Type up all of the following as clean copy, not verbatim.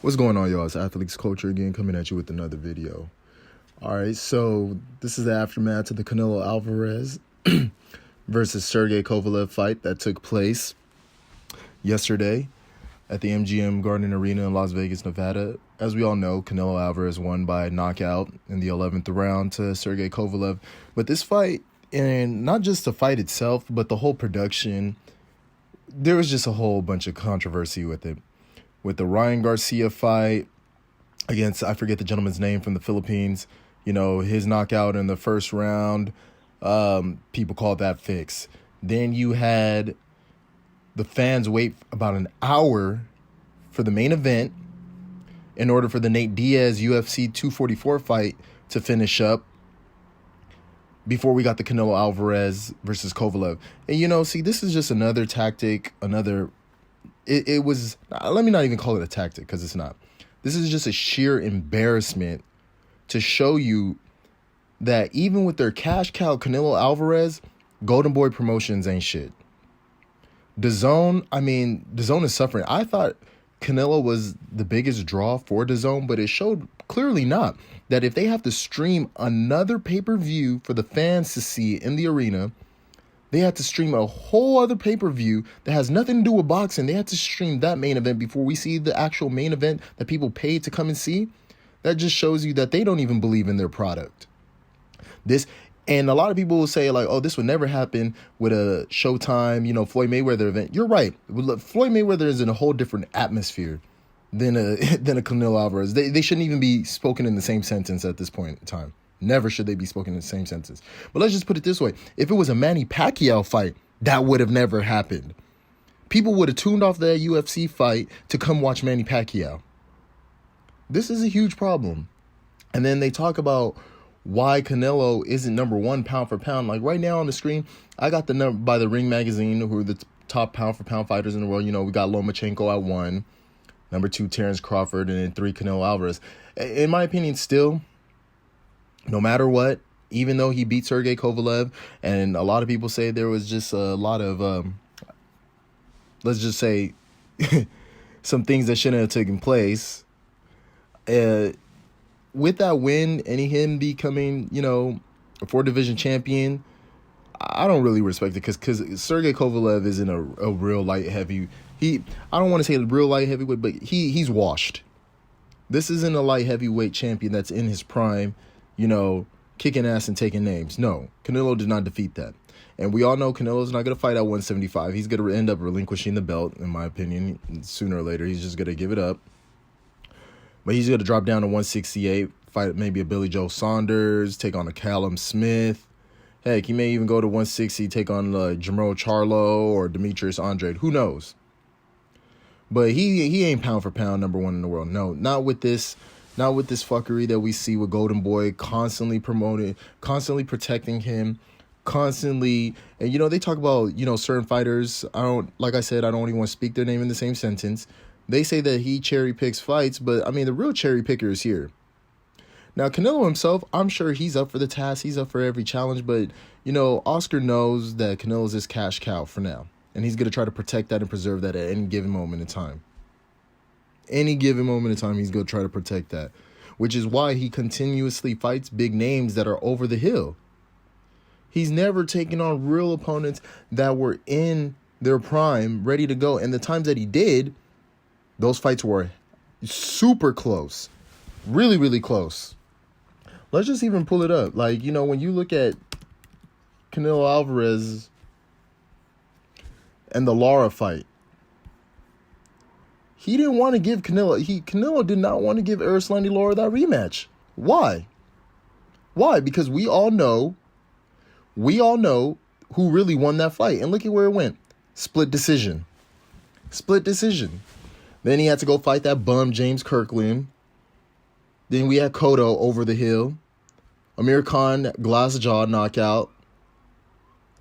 What's going on, y'all? It's Athletes Culture again, coming at you with another video. All right, so this is the aftermath to the Canelo Alvarez versus Sergey Kovalev fight that took place yesterday at the MGM Garden Arena in Las Vegas, Nevada. As we all know, Canelo Alvarez won by knockout in the 11th round to Sergey Kovalev. But this fight, and not just the fight itself, but the whole production, there was just a whole bunch of controversy with it. With the Ryan Garcia fight against, I forget the gentleman's name from the Philippines, his knockout in the first round, people called that fix. Then you had the fans wait about an hour for the main event in order for the Nate Diaz UFC 244 fight to finish up before we got the Canelo Alvarez versus Kovalev. And, see, this is just another tactic, It was, let me not even call it a tactic, because it's not. This is just a sheer embarrassment to show you that even with their cash cow Canelo Alvarez, Golden Boy Promotions ain't shit. DAZN is suffering. I thought Canelo was the biggest draw for DAZN, but it showed clearly not. That if they have to stream another pay-per-view for the fans to see in the arena, they had to stream a whole other pay-per-view that has nothing to do with boxing. They had to stream that main event before we see the actual main event that people paid to come and see. That just shows you that they don't even believe in their product. And a lot of people will say, like, oh, this would never happen with a Showtime, Floyd Mayweather event. You're right. Floyd Mayweather is in a whole different atmosphere than a Canelo Alvarez. They shouldn't even be spoken in the same sentence at this point in time. Never should they be spoken in the same sentence. But let's just put it this way. If it was a Manny Pacquiao fight, that would have never happened. People would have tuned off that UFC fight to come watch Manny Pacquiao. This is a huge problem. And then they talk about why Canelo isn't number one pound for pound. Like right now on the screen, I got the number by the Ring Magazine, who are the top pound for pound fighters in the world. We got Lomachenko at 1, number 2, Terrence Crawford, and then 3, Canelo Alvarez. In my opinion, still, no matter what, even though he beat Sergey Kovalev, and a lot of people say there was just a lot of, let's just say, some things that shouldn't have taken place. With that win and him becoming, a 4-division champion, I don't really respect it because Sergey Kovalev isn't a real light heavy. I don't want to say a real light heavyweight, but he's washed. This isn't a light heavyweight champion that's in his prime, kicking ass and taking names. No, Canelo did not defeat that. And we all know Canelo's not going to fight at 175. He's going to end up relinquishing the belt, in my opinion. Sooner or later, he's just going to give it up. But he's going to drop down to 168, fight maybe a Billy Joe Saunders, take on a Callum Smith. Heck, he may even go to 160, take on Jermell Charlo or Demetrius Andrade. Who knows? But he ain't pound for pound number one in the world. No, not with this fuckery that we see with Golden Boy constantly promoting, constantly protecting him, constantly. And, they talk about, certain fighters. I don't even want to speak their name in the same sentence. They say that he cherry picks fights, but the real cherry picker is here. Now, Canelo himself, I'm sure he's up for the task. He's up for every challenge, but, Oscar knows that Canelo's his cash cow for now. And he's going to try to protect that and preserve that at any given moment in time. Any given moment in time, he's going to try to protect that, which is why he continuously fights big names that are over the hill. He's never taken on real opponents that were in their prime, ready to go. And the times that he did, those fights were super close, really, really close. Let's just even pull it up. Like, when you look at Canelo Alvarez and the Lara fight, he didn't want to give Canelo did not want to give Erislandy Lara that rematch. Why? Because we all know who really won that fight. And look at where it went. Split decision. Then he had to go fight that bum James Kirkland. Then we had Cotto over the hill. Amir Khan, glass jaw, knockout.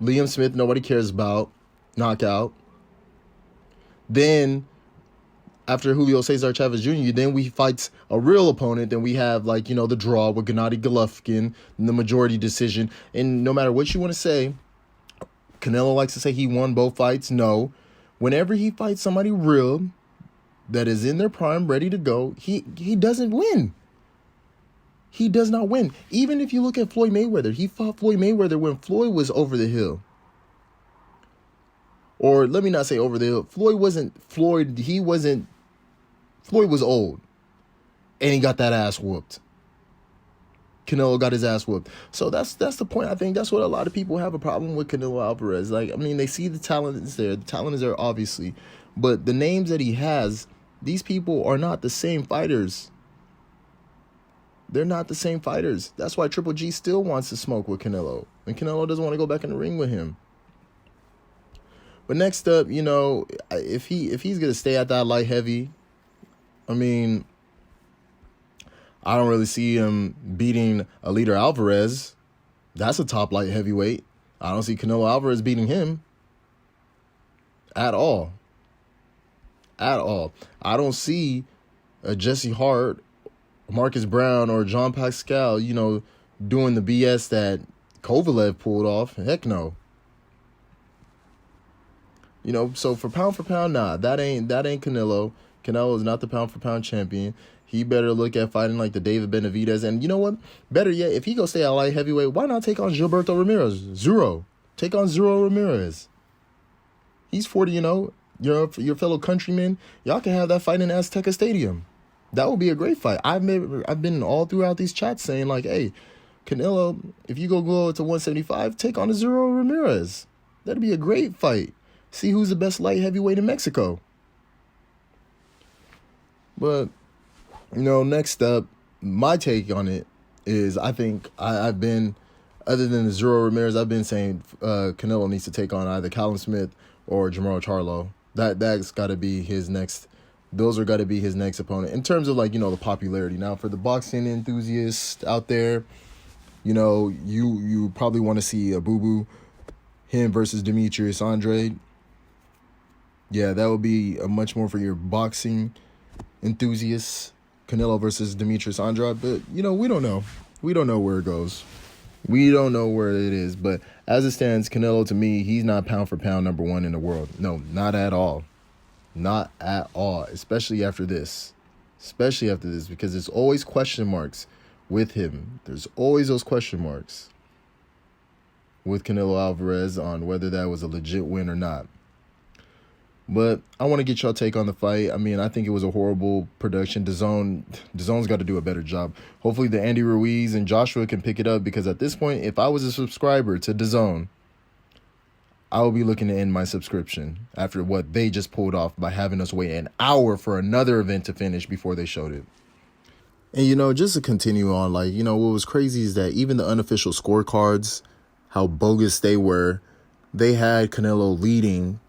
Liam Smith, nobody cares about, knockout. Then, after Julio Cesar Chavez Jr., then we fight a real opponent. Then we have, the draw with Gennady Golovkin and the majority decision. And no matter what you want to say, Canelo likes to say he won both fights. No. Whenever he fights somebody real, that is in their prime, ready to go, he doesn't win. He does not win. Even if you look at Floyd Mayweather, he fought Floyd Mayweather when Floyd was over the hill. Or let me not say over the hill. Floyd was old. And he got that ass whooped. Canelo got his ass whooped. So that's the point. I think that's what a lot of people have a problem with Canelo Alvarez. Like, I mean, they see the talent is there. The talent is there, obviously. But the names that he has, these people are not the same fighters. They're not the same fighters. That's why Triple G still wants to smoke with Canelo. And Canelo doesn't want to go back in the ring with him. But next up, you know, if he's going to stay at that light heavy, I mean, I don't really see him beating Alida Alvarez. That's a top light heavyweight. I don't see Canelo Alvarez beating him at all. At all. I don't see a Jesse Hart, Marcus Brown, or John Pascal, you know, doing the BS that Kovalev pulled off. Heck no. You know, so for pound, nah, that ain't Canelo. Canelo is not the pound for pound champion. He better look at fighting like the David Benavidez. And you know what? Better yet, if he go stay at light heavyweight, why not take on Gilberto Ramirez? Take on Zero Ramirez. He's 40-0. Your fellow countrymen. Y'all can have that fight in Azteca Stadium. That would be a great fight. I've been all throughout these chats saying like, hey, Canelo, if you go to 175, take on a Zero Ramirez. That'd be a great fight. See who's the best light heavyweight in Mexico. But, you know, next up, my take on it is I think I've been, other than the Zero Ramirez, I've been saying Canelo needs to take on either Callum Smith or Jermall Charlo. That's got to be his next. Those are got to be his next opponent in terms of, like, you know, the popularity. Now, for the boxing enthusiasts out there, you know, you probably want to see a boo-boo, him versus Demetrius Andrade. Yeah, that would be a much more for your boxing enthusiasts. Canelo versus Demetrius Andrade. But, you know, we don't know. We don't know where it goes. We don't know where it is. But as it stands, Canelo, to me, he's not pound for pound number one in the world. No, not at all. Not at all. Especially after this. Because there's always question marks with him. There's always those question marks with Canelo Alvarez on whether that was a legit win or not. But I want to get y'all take on the fight. I mean, I think it was a horrible production. DAZN's got to do a better job. Hopefully the Andy Ruiz and Joshua can pick it up, because at this point, if I was a subscriber to DAZN, I would be looking to end my subscription after what they just pulled off by having us wait an hour for another event to finish before they showed it. And, you know, just to continue on, like, you know, what was crazy is that even the unofficial scorecards, how bogus they were, they had Canelo leading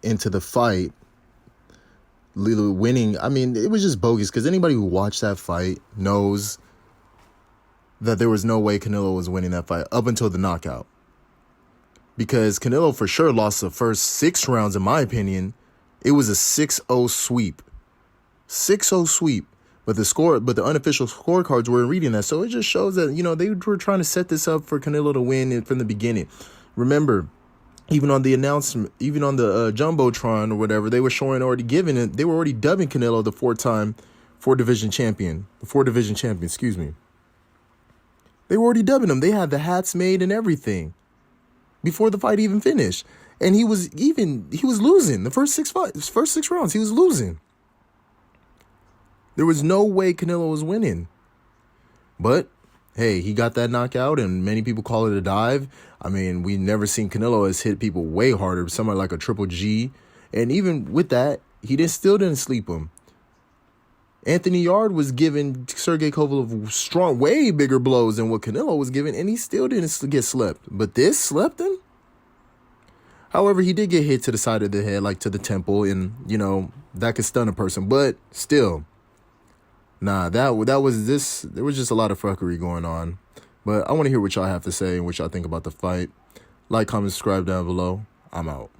into the fight, winning. I mean, it was just bogus, because anybody who watched that fight knows that there was no way Canelo was winning that fight up until the knockout. Because Canelo for sure lost the first 6 rounds, in my opinion. It was a 6-0 sweep. 6-0 sweep. But the unofficial scorecards weren't reading that. So it just shows that, you know, they were trying to set this up for Canelo to win from the beginning. Remember, even on the announcement, even on the Jumbotron or whatever, they were already dubbing Canelo the 4-time four-division champion. Excuse me. They were already dubbing him. They had the hats made and everything before the fight even finished. And he was losing. The first six rounds, he was losing. There was no way Canelo was winning. But hey, he got that knockout, and many people call it a dive. I mean, we never seen Canelo has hit people way harder, somebody like a Triple G. And even with that, he still didn't sleep him. Anthony Yard was giving Sergey Kovalev way bigger blows than what Canelo was giving, and he still didn't get slept. But this slept him? However, he did get hit to the side of the head, like to the temple, and, you know, that could stun a person. But still, nah, there was just a lot of fuckery going on. But I want to hear what y'all have to say and what y'all think about the fight. Like, comment, subscribe down below. I'm out.